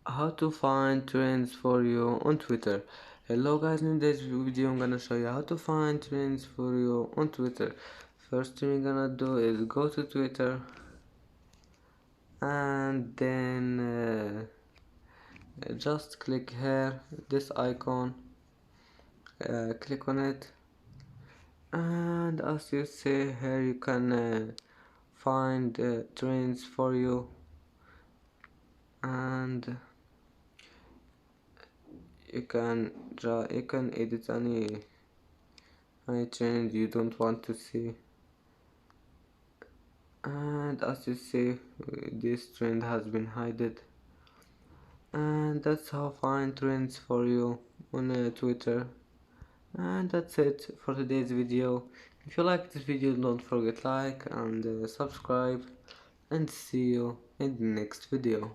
How to find trends for you on Twitter. Hello guys, in this video I'm gonna show you how to find trends for you on Twitter. First thing you're gonna do is go to Twitter and then just click here this icon, click on it, and as you see here you can find trends for you, and you can edit any trend you don't want to see. And as you see, this trend has been hidden. And that's how find trends for you on Twitter. And that's it for today's video. If you like this video, don't forget like and subscribe, and see you in the next video.